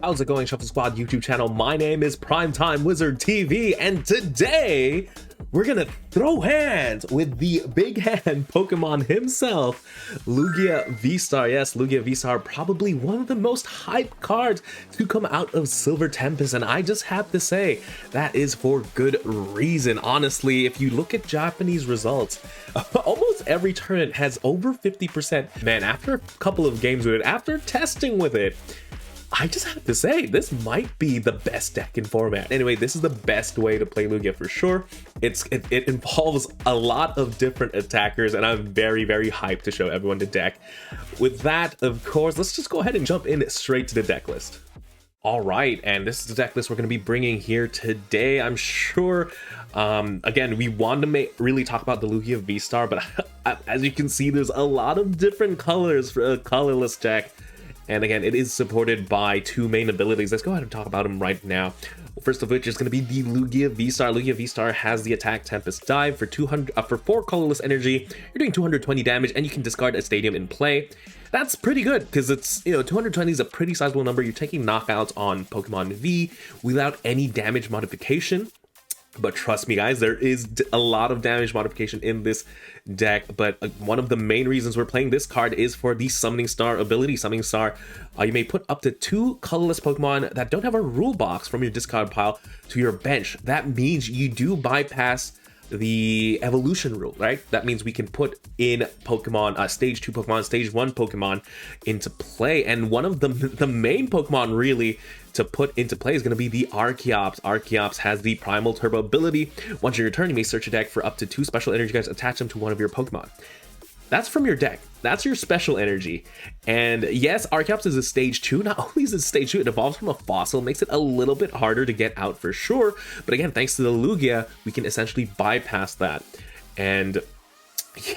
How's it going, Shuffle Squad YouTube channel? My name is PrimeTime Wizard TV, and today we're gonna throw hands with the big hand Pokemon himself, Lugia VSTAR. Yes, Lugia VSTAR, probably one of the most hyped cards to come out of Silver Tempest, and I just have to say that is for good reason. Honestly, if you look at Japanese results, almost every tournament has over 50%. Man, after a couple of games with it, after testing with it, I just have to say, this might be the best deck in format. Anyway, this is the best way to play Lugia for sure. It involves a lot of different attackers, and I'm very, very hyped to show everyone the deck. With that, of course, let's just go ahead and jump in straight to the deck list. All right, and this is the deck list we're going to be bringing here today. I'm sure, again, we want to really talk about the Lugia VSTAR, but as you can see, there's a lot of different colors for a colorless deck. And again, it is supported by two main abilities. Let's go ahead and talk about them right now. First of which is going to be the Lugia VSTAR. Lugia VSTAR has the attack Tempest Dive for 4 colorless energy. You're doing 220 damage, and you can discard a stadium in play. That's pretty good because it's, 220 is a pretty sizable number. You're taking knockouts on Pokemon V without any damage modification. But trust me, guys, there is a lot of damage modification in this deck. But one of the main reasons we're playing this card is for the Summoning Star ability. Summoning Star, you may put up to 2 colorless Pokemon that don't have a rule box from your discard pile to your bench. That means you do bypass the evolution rule, right? That means we can put in Pokemon, stage 2 Pokemon, stage 1 Pokemon into play. And one of the main Pokemon really to put into play is going to be the Archeops. Archeops has the Primal Turbo ability. Once your turn, you may search a deck for up to 2 special energy cards, attach them to one of your Pokemon. That's from your deck. That's your special energy. And yes, Archeops is a stage 2. Not only is it stage 2, it evolves from a fossil, makes it a little bit harder to get out for sure. But again, thanks to the Lugia, we can essentially bypass that. And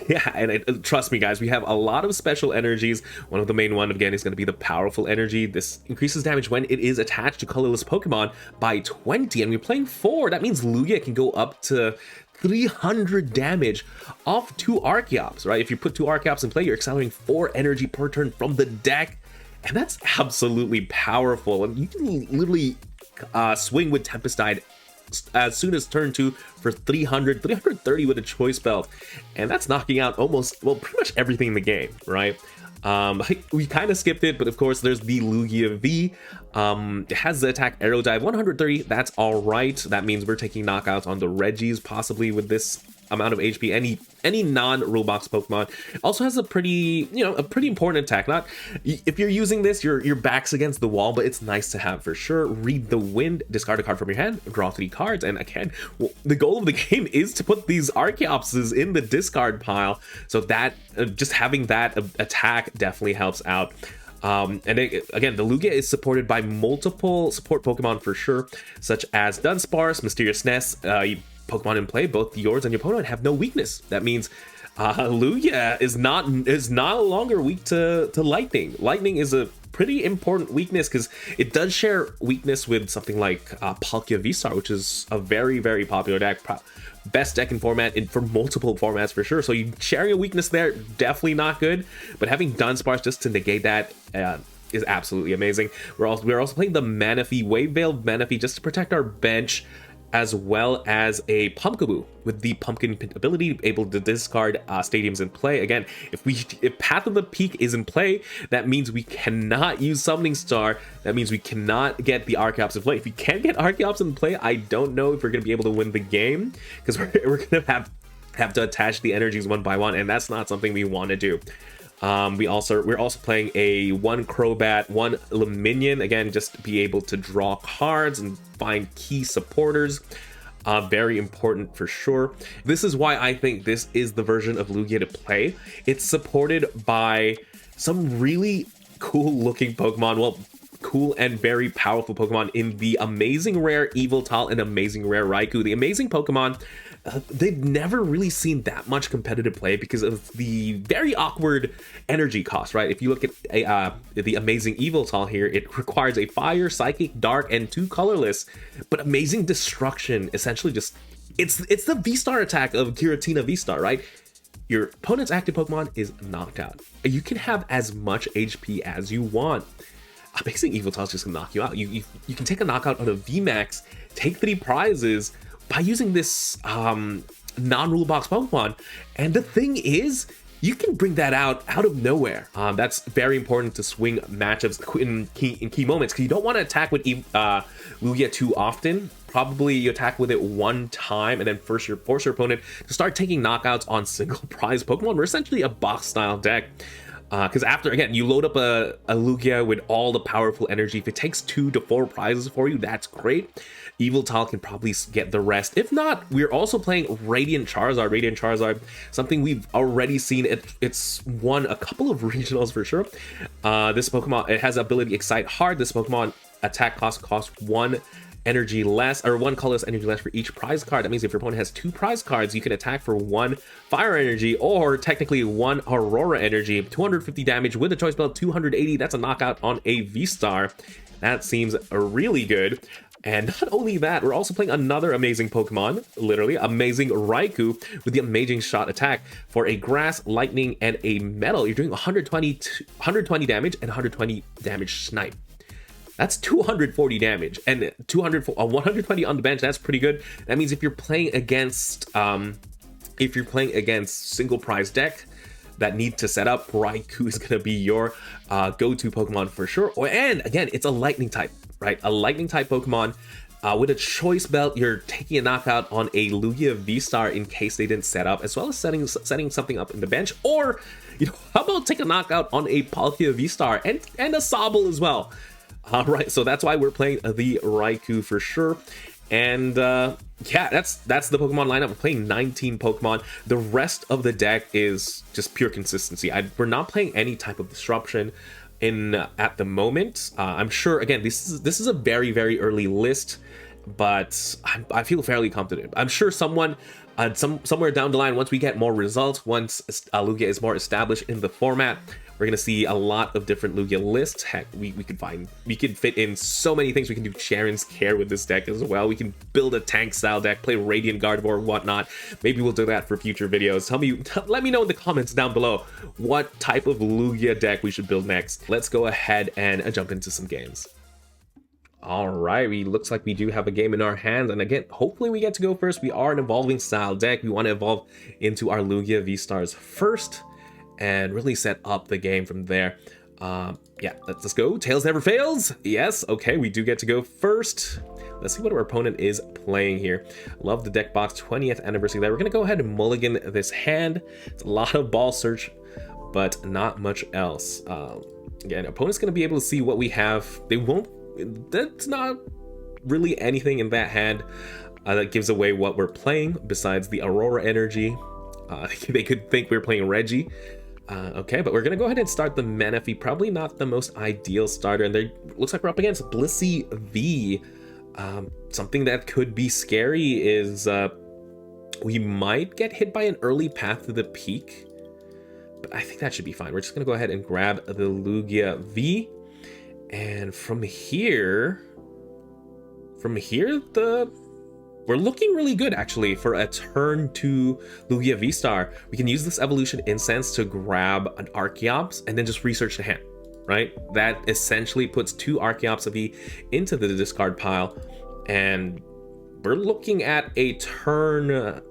yeah, and trust me, guys, we have a lot of special energies. One of the main one, again, is going to be the Powerful Energy. This increases damage when it is attached to colorless Pokemon by 20. And we're playing 4. That means Lugia can go up to 300 damage off 2 Archeops, right? If you put 2 Archeops in play, you're accelerating 4 energy per turn from the deck. And that's absolutely powerful. And you can literally swing with Tempest Dive as soon as turn 2 for 330 with a choice belt, and that's knocking out almost, well, pretty much everything in the game, right? We kind of skipped it, but of course there's the Lugia V. It has the attack Aero Dive 130. That's all right. That means we're taking knockouts on the Regis possibly with this amount of HP. Any non-rule box Pokemon also has a pretty, a pretty important attack. Not if you're using this, your back's against the wall, but it's nice to have for sure. Read the Wind, discard a card from your hand, draw 3 cards, and again, well, the goal of the game is to put these Archeopses in the discard pile. So that just having that attack definitely helps out. Again, the Lugia is supported by multiple support Pokemon for sure, such as Dunsparce, Mysterious Nest. Pokemon in play, both yours and your opponent have no weakness. That means Lugia is not longer weak to lightning. Lightning is a pretty important weakness because it does share weakness with something like Palkia VSTAR, which is a very, very popular deck. Best deck in format for multiple formats for sure. So you sharing a weakness there, definitely not good. But having Dunsparce just to negate that is absolutely amazing. We're also playing the Manaphy, Wave-Veiled Manaphy, just to protect our bench, as well as a Pumpkaboo with the Pumpkin ability, able to discard stadiums in play. Again, if Path of the Peak is in play, that means we cannot use Summoning Star. That means we cannot get the Archeops in play. If we can't get Archeops in play, I don't know if we're going to be able to win the game, because we're going to have to attach the energies one by one, and that's not something we want to do. We're also playing a 1 Crobat, 1 Lumineon, again, just to be able to draw cards and find key supporters. Very important for sure. This is why I think this is the version of Lugia to play. It's supported by some really cool looking Pokemon, well, cool and very powerful Pokemon in the Amazing Rare Yveltal and Amazing Rare Raikou. The amazing Pokemon, they've never really seen that much competitive play because of the very awkward energy cost, right? If you look at the Amazing Yveltal here, it requires a Fire, Psychic, Dark, and 2 colorless, but Amazing Destruction essentially just, it's the VSTAR attack of Giratina VSTAR, right? Your opponent's active Pokemon is knocked out. You can have as much HP as you want. Amazing Yveltal is just gonna knock you out. You can take a knockout on a VMAX, take 3 prizes by using this non-rule box Pokemon. And the thing is, you can bring that out of nowhere. That's very important to swing matchups in key moments, because you don't want to attack with Lugia too often. Probably you attack with it one time and then force your opponent to start taking knockouts on single prize Pokemon. We're essentially a box style deck. Because after, again, you load up a Lugia with all the powerful energy. If it takes 2 to 4 prizes for you, that's great. Yveltal can probably get the rest. If not, we're also playing Radiant Charizard. Radiant Charizard, something we've already seen. It's won a couple of regionals for sure. This Pokemon, it has the ability Excite Hard. This Pokemon attack costs 1 energy less, or 1 colorless energy less for each prize card. That means if your opponent has 2 prize cards, you can attack for 1 fire energy, or technically 1 aurora energy. 250 damage with a choice belt, 280. That's a knockout on a V-Star. That seems really good. And not only that, we're also playing another amazing Pokemon, literally amazing Raikou, with the amazing shot attack for a grass, lightning, and a metal. You're doing 120 damage and 120 damage snipe. That's 240 damage and 120 on the bench. That's pretty good. That means if you're playing against single prize deck that need to set up, Raikou is gonna be your go-to Pokemon for sure. And again, it's a lightning type, right? A lightning type Pokemon. With a choice belt, you're taking a knockout on a Lugia V-Star in case they didn't set up, as well as setting something up in the bench. Or, how about take a knockout on a Palkia V-Star and a Sobble as well. Right, so that's why we're playing the Raikou for sure. And yeah, that's the Pokemon lineup. We're playing 19 Pokemon. The rest of the deck is just pure consistency. We're not playing any type of disruption at the moment. I'm sure, again, this is a very, very early list, but I feel fairly confident. I'm sure someone somewhere down the line, once we get more results, once Lugia is more established in the format, we're gonna see a lot of different Lugia lists. Heck, we could fit in so many things. We can do Sharon's Care with this deck as well. We can build a tank style deck, play Radiant Gardevoir, whatnot. Maybe we'll do that for future videos. Let me know in the comments down below what type of Lugia deck we should build next. Let's go ahead and jump into some games. All right, looks like we do have a game in our hands, and again, hopefully we get to go first. We are an evolving style deck. We want to evolve into our Lugia V-Stars first and really set up the game from there. Yeah, let's go. Tails never fails. Yes, okay, we do get to go first. Let's see what our opponent is playing here. Love the deck box, 20th anniversary there. We're gonna go ahead and mulligan this hand. It's a lot of ball search, but not much else. Again, opponent's gonna be able to see what we have. That's not really anything in that hand that gives away what we're playing besides the Aurora energy. They could think we're playing Reggie. Okay, but we're gonna go ahead and start the Manaphy. Probably not the most ideal starter, and there looks like we're up against Blissey V. Something that could be scary is we might get hit by an early path to the peak, but I think that should be fine. We're just gonna go ahead and grab the Lugia V, and from here, we're looking really good actually for a turn 2 Lugia V-Star. We can use this Evolution Incense to grab an Archeops and then just research the hand, right? That essentially puts 2 Archeops V into the discard pile, and we're looking at a turn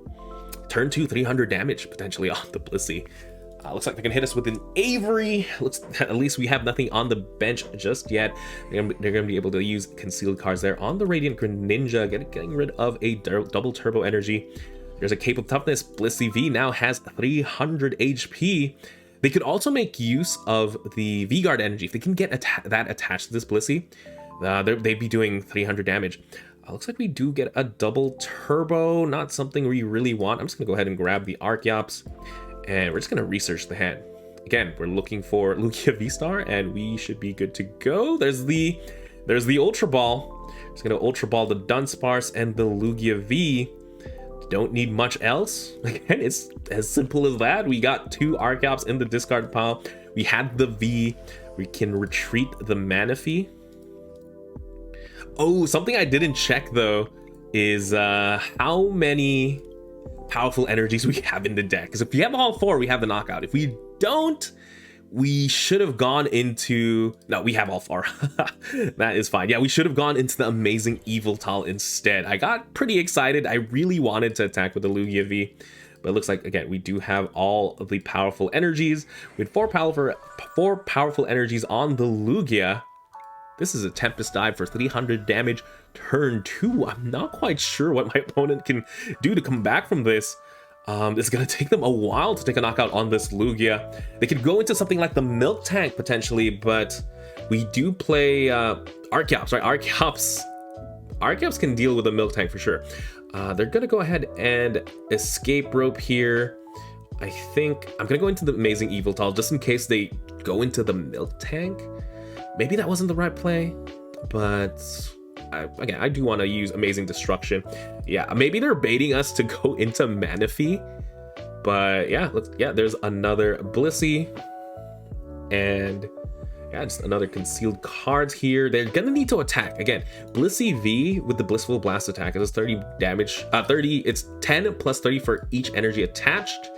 2 300 damage potentially on the Blissey. Looks like they can hit us with an Avery. At least we have nothing on the bench just yet. They're going to be able to use concealed cards there on the Radiant Greninja, getting rid of a double turbo energy. There's a Cape of Toughness. Blissey V now has 300 HP. They could also make use of the V-Guard energy. If they can get that attached to this Blissey, they'd be doing 300 damage. Looks like we do get a double turbo, not something we really want. I'm just going to go ahead and grab the Archeops, and we're just going to research the hand. Again, we're looking for Lugia V-Star, and we should be good to go. There's the Ultra Ball. Just going to Ultra Ball the Dunsparce and the Lugia V. Don't need much else. Again, it's as simple as that. We got 2 Archeops in the discard pile. We had the V. We can retreat the Manaphy. Oh, something I didn't check though is how many powerful energies we have in the deck. Because if we have all 4, we have the knockout. If we don't, we should have gone into... No, we have all four. That is fine. Yeah, we should have gone into the amazing Yveltal instead. I got pretty excited. I really wanted to attack with the Lugia V. But it looks like, again, we do have all of the powerful energies. With four powerful energies on the Lugia. This is a Tempest Dive for 300 damage turn 2. I'm not quite sure what my opponent can do to come back from this. It's going to take them a while to take a knockout on this Lugia. They could go into something like the Milk Tank potentially, but we do play Archeops, right? Archeops can deal with a Milk Tank for sure. They're going to go ahead and Escape Rope here. I think I'm going to go into the amazing Yveltal just in case they go into the Milk Tank. Maybe that wasn't the right play, but again, I do want to use Amazing Destruction. Yeah, maybe they're baiting us to go into Manaphy, but yeah, there's another Blissey, and yeah, just another concealed cards here. They're gonna need to attack again. Blissey V with the Blissful Blast attack. It does 30 damage. 30. It's 10 plus 30 for each energy attached,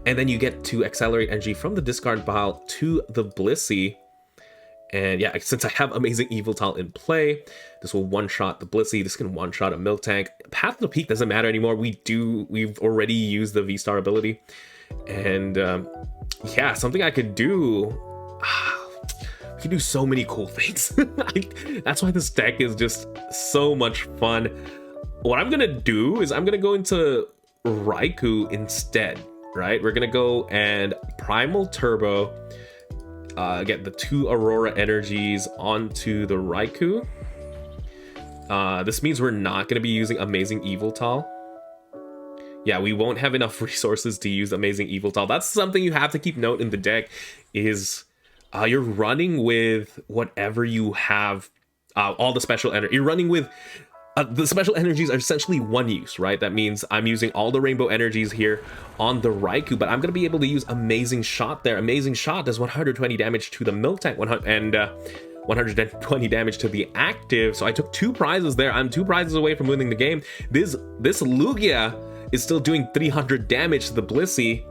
and then you get to accelerate energy from the discard pile to the Blissey. And yeah, since I have Amazing Yveltal in play, this will one-shot the Blissey. This can one-shot a Milk Tank. Path to the Peak doesn't matter anymore. We've already used the V-Star ability. And yeah, something I could do... We can do so many cool things. That's why this deck is just so much fun. What I'm gonna do is I'm gonna go into Raikou instead, right? We're gonna go and Primal Turbo, get the 2 Aurora energies onto the Raikou. This means we're not going to be using Amazing Yveltal. Yeah, we won't have enough resources to use Amazing Yveltal. That's something you have to keep note in the deck is you're running with whatever you have, all the special energy. You're running with the special energies are essentially one use, right? That means I'm using all the rainbow energies here on the Raikou, but I'm going to be able to use Amazing Shot there. Amazing Shot does 120 damage to the Milk Tank, 120 damage to the active. So I took 2 prizes there. I'm 2 prizes away from winning the game. This Lugia is still doing 300 damage to the Blissey,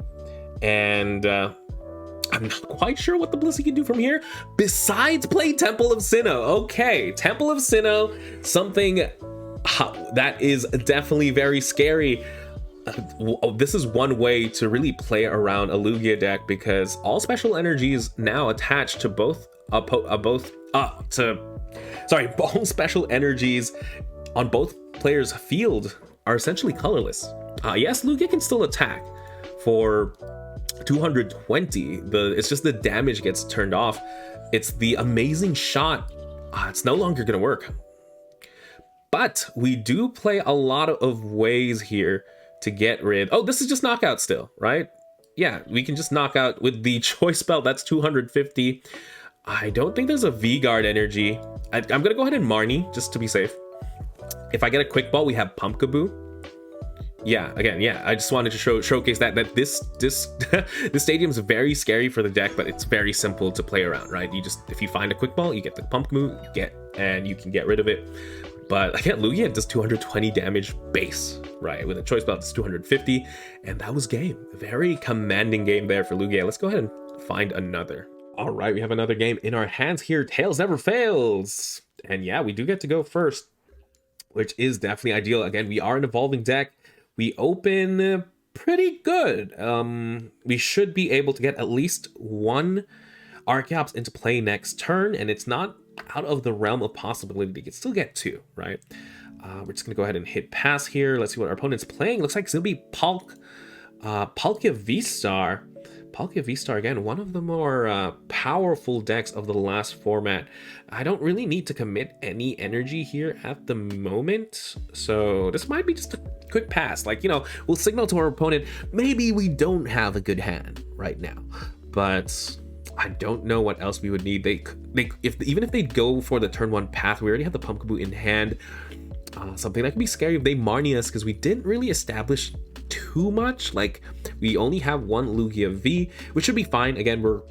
and I'm not quite sure what the Blissey can do from here besides play Temple of Sinnoh. Okay, Temple of Sinnoh, something that is definitely very scary. This is one way to really play around a Lugia deck because all special energies now attached to all special energies on both players' field are essentially colorless. Yes, Lugia can still attack for 220. It's just the damage gets turned off. It's the Amazing Shot. It's no longer gonna work. But we do play a lot of ways here to get rid. Oh, this is just knockout still, right? Yeah, we can just knock out with the Choice Belt. That's 250. I don't think there's a V-Guard energy. I'm gonna go ahead and Marnie just to be safe. If I get a Quick Ball, we have Pumpkaboo. Yeah, again, yeah, I just wanted to showcase that this this stadium is very scary for the deck, but it's very simple to play around, right? If you find a Quick Ball, you get the Pumpkaboo, and you can get rid of it. But again, Lugia does 220 damage base, right? With a Choice Belt, it's 250, and that was game. Very commanding game there for Lugia. Let's go ahead and find another. All right, we have another game in our hands here. Tails never fails, and yeah, we do get to go first, which is definitely ideal. Again, we are an evolving deck. We open pretty good. We should be able to get at least 1 Archeops into play next turn, and it's not out of the realm of possibility. They could still get 2, right? We're just gonna go ahead and hit pass here. Let's see what our opponent's playing. Looks like it's gonna be Palkia V-Star. Palkia V-Star, again, one of the more powerful decks of the last format. I don't really need to commit any energy here at the moment, so this might be just a quick pass. Like, you know, we'll signal to our opponent, maybe we don't have a good hand right now, but I don't know what else we would need. Even if they go for the turn 1 path, we already have the Pumpkaboo in hand. Something that could be scary if they Marnie us, because we didn't really establish too much. Like, we only have 1 Lugia V, which should be fine. Again, we're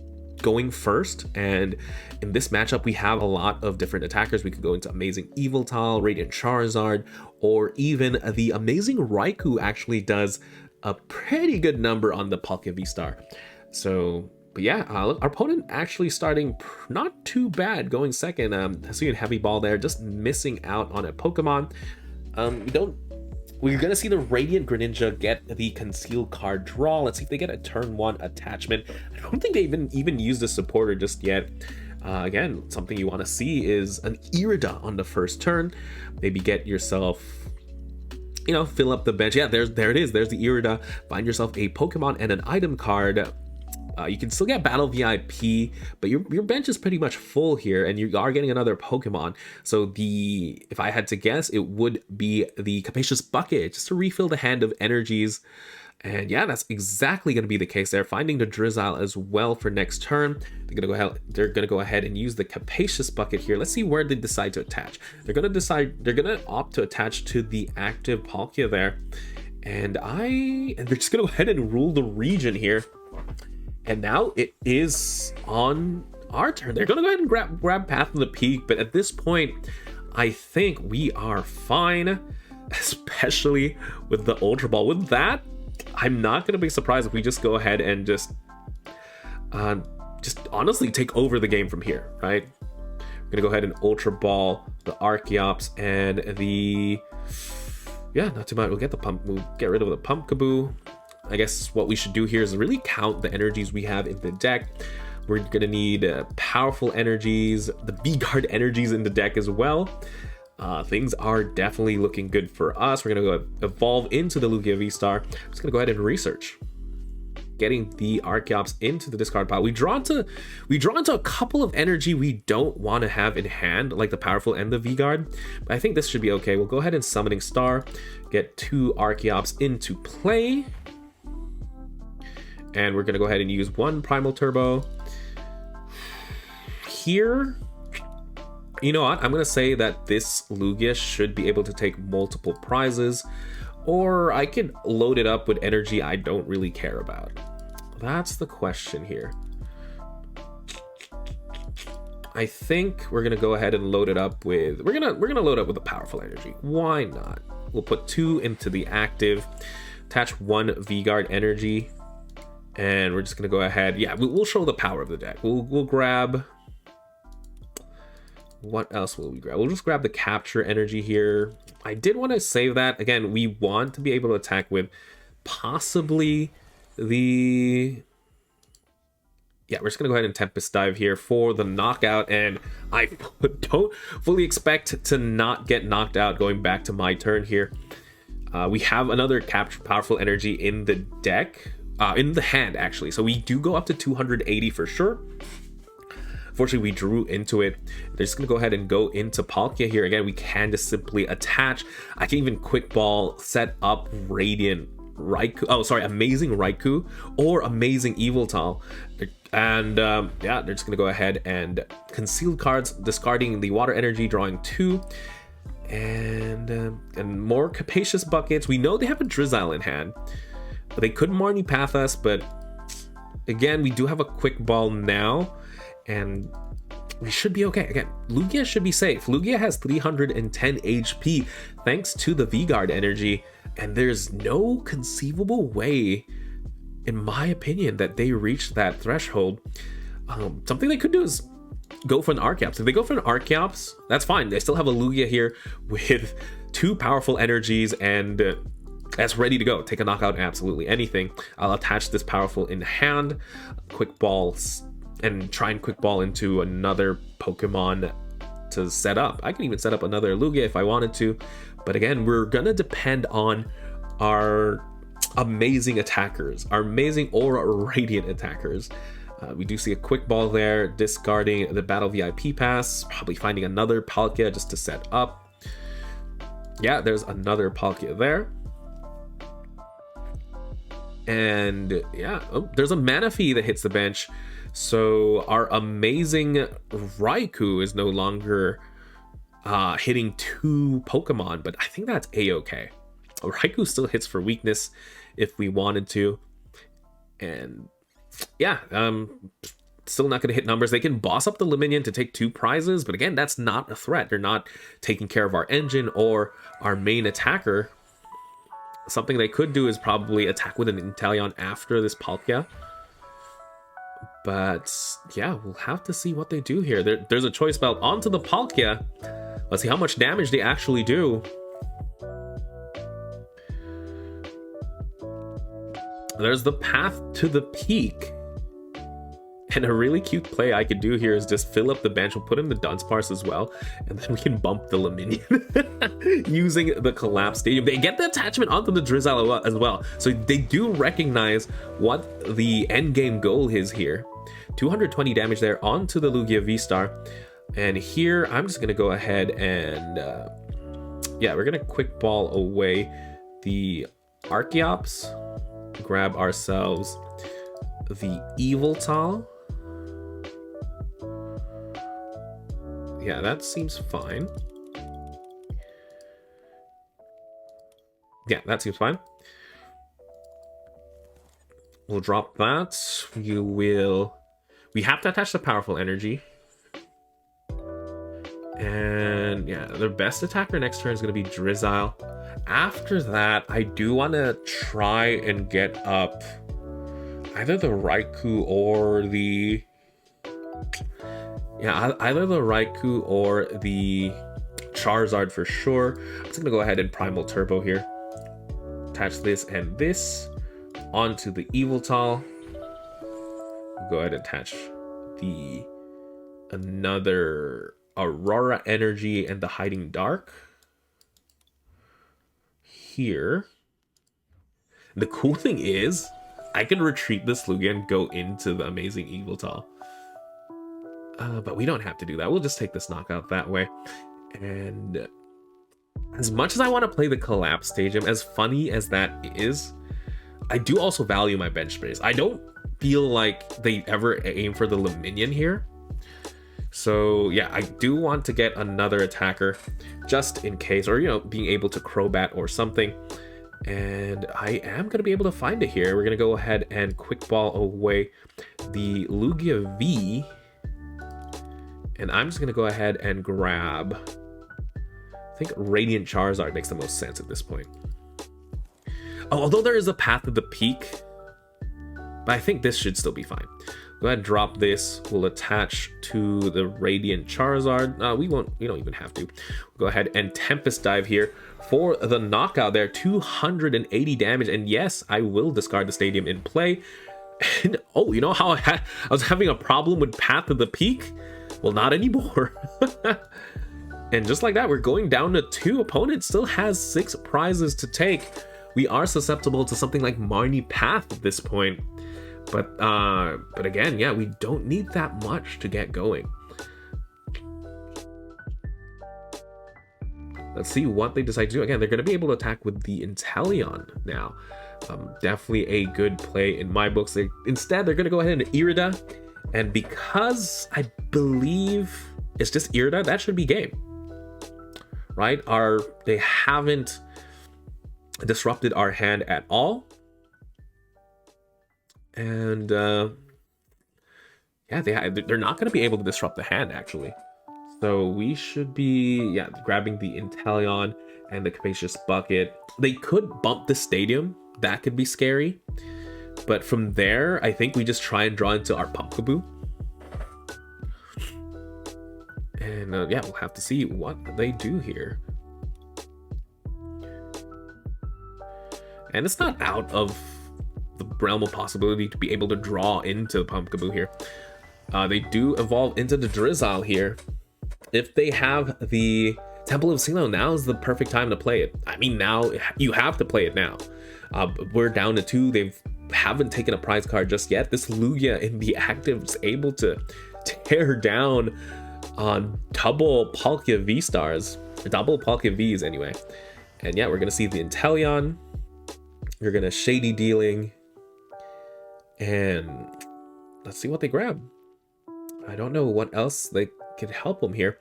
going first, and in this matchup we have a lot of different attackers. We could go into Amazing Yveltal, Radiant Charizard, or even the Amazing Raikou actually does a pretty good number on the Palkia V-Star. So But yeah, look, our opponent actually starting not too bad, going second. Seeing Heavy Ball there, just missing out on a Pokemon. We're gonna see the Radiant Greninja get the Conceal card draw. Let's see if they get a turn 1 attachment. I don't think they even used a supporter just yet. Again, something you want to see is an Irida on the first turn. Maybe get yourself, you know, fill up the bench. Yeah, there it is. There's the Irida. Find yourself a Pokemon and an item card. You can still get Battle VIP, but your bench is pretty much full here, and you are getting another Pokemon. So if I had to guess, it would be the Capacious Bucket, just to refill the hand of energies. And yeah, that's exactly going to be the case there. Finding the Drizzile as well for next turn. They're gonna go ahead and use the Capacious Bucket here. Let's see where they decide to attach. They're gonna opt to attach to the active Palkia there, and they're just gonna go ahead and rule the region here. And now it is on our turn. They're gonna go ahead and grab Path of the Peak, but at this point, I think we are fine, especially with the Ultra Ball. With that, I'm not gonna be surprised if we just go ahead and just honestly take over the game from here, right? We're gonna go ahead and Ultra Ball the Archeops and not too much. We'll get rid of the Pumpkaboo. I guess what we should do here is really count the energies we have in the deck. We're gonna need powerful energies, the V-Guard energies in the deck as well. Things are definitely looking good for us. We're gonna go evolve into the Lugia VSTAR. I'm just gonna go ahead and research. Getting the Archeops into the discard pile. We draw into a couple of energy we don't want to have in hand, like the powerful and the V-Guard. But I think this should be okay. We'll go ahead and Summoning Star, get 2 Archeops into play. And we're gonna go ahead and use 1 Primal Turbo. Here, you know what? I'm gonna say that this Lugia should be able to take multiple prizes, or I could load it up with energy I don't really care about. That's the question here. I think we're gonna go ahead and load it up with, we're gonna load up with a powerful energy. Why not? We'll put 2 into the active, attach 1 V-Guard energy, and we're just gonna go ahead. Yeah, we'll show the power of the deck. We'll grab, what else will we grab? We'll just grab the Capture energy here. I did want to save that. Again, we want to be able to attack with possibly the... Yeah, we're just going to go ahead and Tempest Dive here for the knockout, and I don't fully expect to not get knocked out going back to my turn here. We have another Capture Powerful Energy in the deck, in the hand actually, so we do go up to 280 for sure. Unfortunately, we drew into it. They're just gonna go ahead and go into Palkia here. Again, we can just simply attach. I can even Quick Ball, set up Radiant Raikou, Amazing Raikou or Amazing Yveltal. And yeah, they're just gonna go ahead and conceal cards, discarding the water energy, drawing 2. And more Capacious Buckets. We know they have a Drizzile in hand, but they could Marnie Path us, but again, we do have a Quick Ball now, and we should be okay. Again, Lugia should be safe. Lugia has 310 HP thanks to the V-Guard energy, and there's no conceivable way, in my opinion, that they reach that threshold. Something they could do is go for an Archeops. If they go for an Archeops, that's fine. They still have a Lugia here with 2 powerful energies, and that's ready to go. Take a knockout, absolutely anything. I'll attach this powerful in hand, Quick Balls, and try and Quick Ball into another Pokemon to set up. I can even set up another Lugia if I wanted to, but again, we're gonna depend on our amazing attackers, our amazing Aura Radiant attackers. We do see a Quick Ball there, discarding the Battle VIP pass, probably finding another Palkia just to set up. Yeah, there's another Palkia there. And yeah, there's a Manaphy that hits the bench. So our amazing Raikou is no longer hitting 2 Pokemon, but I think that's a-okay. Raikou still hits for weakness if we wanted to. And yeah, still not going to hit numbers. They can boss up the Lumineon to take 2 prizes, but again, that's not a threat. They're not taking care of our engine or our main attacker. Something they could do is probably attack with an Inteleon after this Palkia. But yeah, we'll have to see what they do here. There's a choice belt onto the Palkia. Let's see how much damage they actually do. There's the path to the peak. And a really cute play I could do here is just fill up the bench. We'll put in the Dunsparce as well. And then we can bump the Lumineon using the Collapsed Stadium. They get the attachment onto the Drizzile as well. So they do recognize what the end game goal is here. 220 damage there onto the Lugia VSTAR. And here, I'm just going to go ahead and... yeah, we're going to quick ball away the Archeops. Grab ourselves the Yveltal. Yeah, that seems fine. Yeah, that seems fine. We'll drop that. We have to attach the powerful energy. And yeah, their best attacker next turn is going to be Drizzile. After that, I do want to try and get up either the Raikou or the... yeah, either the Raikou or the Charizard for sure. I'm just going to go ahead and Primal Turbo here. Attach this and this onto the Yveltal. Go ahead and attach another Aurora Energy and the Hiding Dark here. The cool thing is I can retreat this Lugia and go into the amazing Yveltal. But we don't have to do that. We'll just take this knockout that way. And as much as I want to play the Collapsed Stadium, as funny as that is, I do also value my bench space. I don't feel like they ever aim for the Lumineon here. So yeah, I do want to get another attacker just in case, or, you know, being able to Crobat or something. And I am going to be able to find it here. We're going to go ahead and quick ball away the Lugia V. And I'm just going to go ahead and grab, I think Radiant Charizard makes the most sense at this point. Oh, although there is a path to the peak, but I think this should still be fine. Go ahead and drop this. We'll attach to the Radiant Charizard. We don't even have to. We'll go ahead and Tempest Dive here for the knockout there. 280 damage. And yes, I will discard the Stadium in play. And oh, you know how I was having a problem with Path to the Peak? Well, not anymore. And just like that, we're going down to 2. Opponent still has 6 prizes to take. We are susceptible to something like Marnie Path at this point. But again, yeah, we don't need that much to get going. Let's see what they decide to do. Again, they're going to be able to attack with the Inteleon now. Definitely a good play in my books. Instead, they're going to go ahead and Irida. And because I believe it's just Irida, that should be game. Right? They haven't disrupted our hand at all. And yeah, they're not going to be able to disrupt the hand, actually. So we should be, yeah, grabbing the Inteleon and the Capacious Bucket. They could bump the Stadium. That could be scary. But from there, I think we just try and draw into our Pumpkaboo. And yeah, we'll have to see what they do here. And it's not out of the realm of possibility to be able to draw into the Pumpkaboo here. They do evolve into the Drizzile here. If they have the Temple of Sinnoh, now is the perfect time to play it. I mean, now you have to play it now. We're down to 2. They haven't taken a prize card just yet. This Lugia in the active is able to tear down on double Palkia V-Stars, double Palkia Vs anyway. And yeah, we're gonna see the Inteleon. You're gonna Shady Dealing, and let's see what they grab. I don't know what else they could help them here.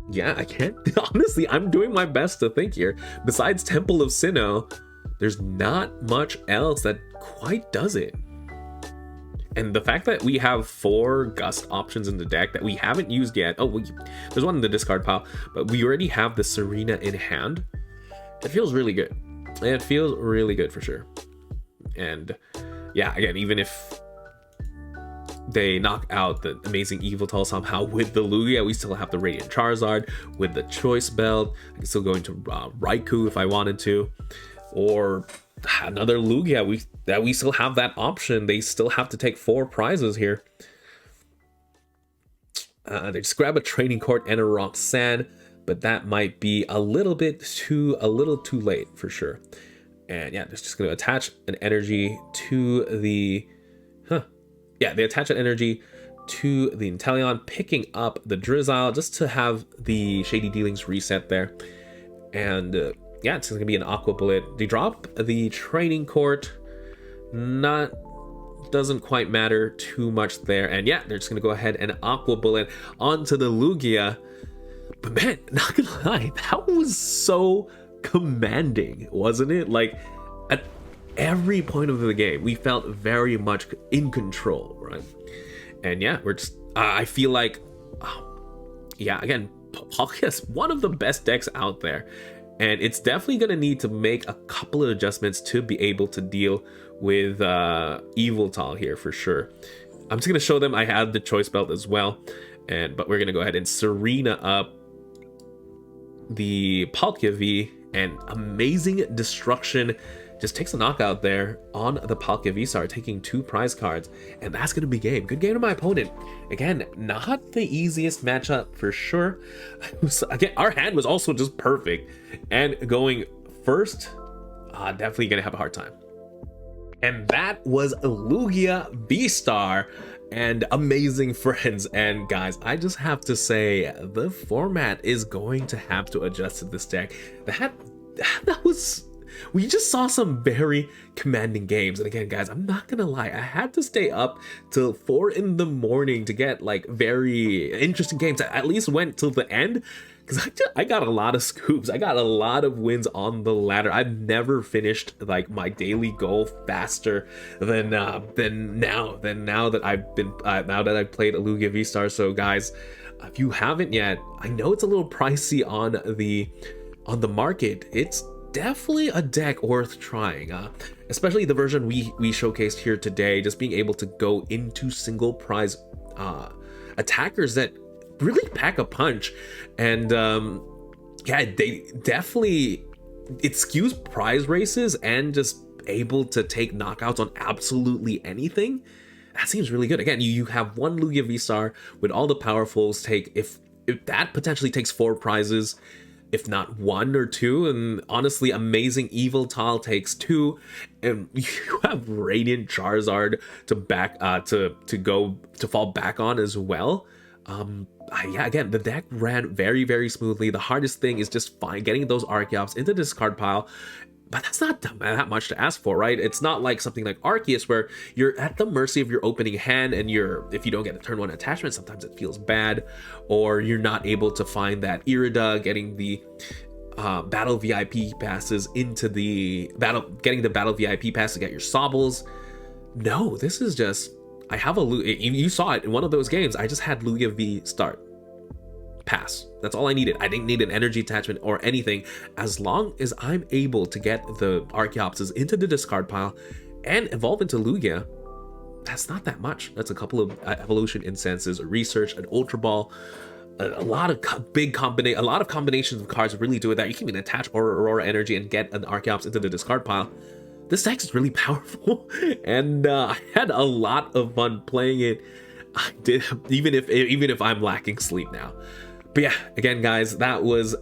Yeah, I can't. Honestly, I'm doing my best to think here. Besides Temple of Sinnoh, there's not much else that quite does it. And the fact that we have 4 Gust options in the deck that we haven't used yet. Oh, there's one in the discard pile, but we already have the Serena in hand. It feels really good. It feels really good for sure. And yeah, again, even if they knock out the amazing Yveltal somehow with the Lugia, we still have the Radiant Charizard with the Choice Belt. I can still go into Raikou if I wanted to, or another Lugia. We still have that option. They still have to take 4 prizes here. They just grab a training court and a rock sand, but that might be a little too late for sure. And yeah, they're just going to attach an energy to the they attach an energy to the Inteleon, picking up the Drizzile just to have the Shady Dealings reset there. And yeah, it's going to be an Aqua Bullet. They drop the training court. Doesn't quite matter too much there. And yeah, they're just going to go ahead and Aqua Bullet onto the Lugia. But man, not gonna lie, that was so commanding, wasn't it? Like, at every point of the game, we felt very much in control, right? And yeah, we're just, I feel like, yeah, again, Pokémon's one of the best decks out there. And it's definitely going to need to make a couple of adjustments to be able to deal with Yveltal here for sure. I'm just going to show them I have the Choice Belt as well. But we're going to go ahead and Serena up the Palkia V, and Amazing Destruction just takes a knockout there on the Palkia VSTAR, taking 2 prize cards, and that's going to be game. Good game to my opponent. Again, not the easiest matchup for sure. Again, our hand was also just perfect, and going first, definitely going to have a hard time. And that was Lugia VSTAR and Amazing Friends. And guys, I just have to say, the format is going to have to adjust to this deck. That was... We just saw some very commanding games. And again, guys, I'm not gonna lie, I had to stay up till 4 in the morning to get like very interesting games. I at least went till the end because I got a lot of scoops. I got a lot of wins on the ladder. I've never finished like my daily goal faster than now that I've played Lugia VSTAR. So guys, if you haven't yet, I know it's a little pricey on the market. It's definitely a deck worth trying, especially the version we showcased here today, just being able to go into single prize attackers that really pack a punch. And yeah, they definitely, it skews prize races and just able to take knockouts on absolutely anything. That seems really good. Again, you have one Lugia VSTAR with all the powerfuls take, if that potentially takes 4 prizes, if not 1 or 2, and honestly, Amazing Yveltal takes 2, and you have Radiant Charizard to fall back on as well. Yeah, again, the deck ran very, very smoothly. The hardest thing is just getting those Archeops into the discard pile. But that's not that much to ask for, right? It's not like something like Arceus where you're at the mercy of your opening hand, and if you don't get a turn 1 attachment, sometimes it feels bad, or you're not able to find that Irida, getting the battle VIP passes into the battle, getting the battle VIP pass to get your Sobbles. No, this is just, I have you saw it in one of those games. I just had Lugia V start. Pass. That's all I needed. I didn't need an energy attachment or anything. As long as I'm able to get the Archeopses into the discard pile and evolve into Lugia, that's not that much. That's a couple of Evolution Incenses, a Research, an Ultra Ball, a lot of combinations of cards really do it. That you can even attach Aurora Energy and get an Archeops into the discard pile. This deck is really powerful, and I had a lot of fun playing it. I did, even if I'm lacking sleep now. But yeah, again, guys, that was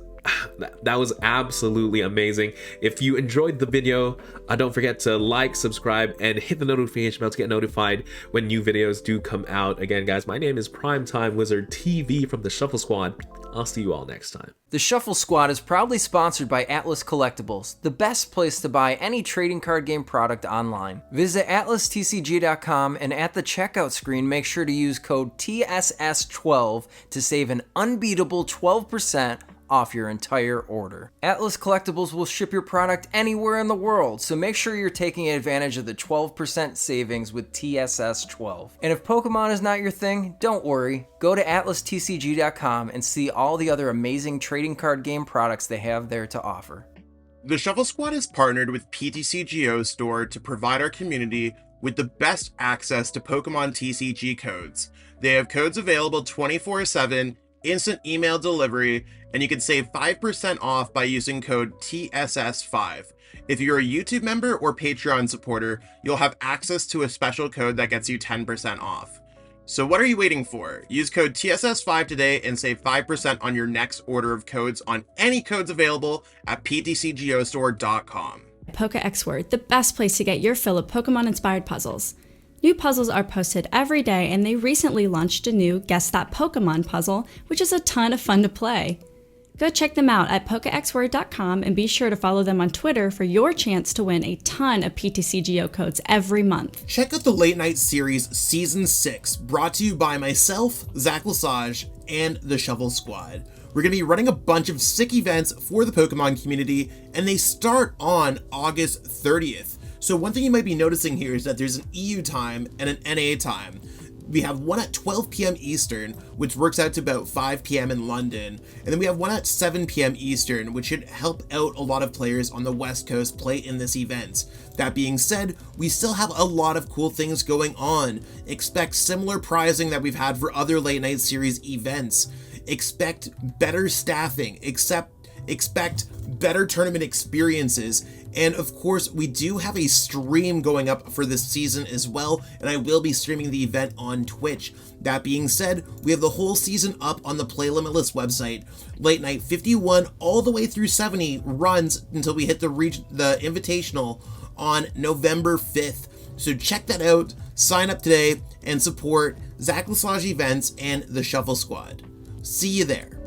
absolutely amazing. If you enjoyed the video, don't forget to like, subscribe, and hit the notification bell to get notified when new videos do come out. Again, guys, my name is Primetime Wizard TV from the Shuffle Squad. I'll see you all next time. The Shuffle Squad is proudly sponsored by Atlas Collectibles, the best place to buy any trading card game product online. Visit atlastcg.com, and at the checkout screen, make sure to use code TSS12 to save an unbeatable 12% off your entire order. Atlas Collectibles will ship your product anywhere in the world, so make sure you're taking advantage of the 12% savings with TSS12. And if Pokemon is not your thing, don't worry. Go to atlastcg.com and see all the other amazing trading card game products they have there to offer. The Shuffle Squad is partnered with PTCGO Store to provide our community with the best access to Pokemon TCG codes. They have codes available 24/7, instant email delivery, and you can save 5% off by using code TSS5. If you're a YouTube member or Patreon supporter, you'll have access to a special code that gets you 10% off. So what are you waiting for? Use code TSS5 today and save 5% on your next order of codes on any codes available at PTCGOstore.com. PokéX Word, the best place to get your fill of Pokemon-inspired puzzles. New puzzles are posted every day, and they recently launched a new Guess That Pokemon puzzle, which is a ton of fun to play. Go check them out at PokéXWord.com and be sure to follow them on Twitter for your chance to win a ton of PTCGO codes every month. Check out the Late Night Series Season 6, brought to you by myself, Zach Lesage, and the Shovel Squad. We're going to be running a bunch of sick events for the Pokemon community, and they start on August 30th. So one thing you might be noticing here is that there's an EU time and an NA time. We have one at 12 p.m. Eastern, which works out to about 5 p.m. in London. And then we have one at 7 p.m. Eastern, which should help out a lot of players on the West Coast play in this event. That being said, we still have a lot of cool things going on. Expect similar prizing that we've had for other Late Night Series events. Expect better staffing, expect better tournament experiences, and of course we do have a stream going up for this season as well, and I will be streaming the event on Twitch. That being said, we have the whole season up on the Play Limitless website. Late Night 51 all the way through 70 runs until we hit the Invitational on November 5th. So check that out, sign up today, and support Zach Lesage Events and the Shuffle Squad. See you there.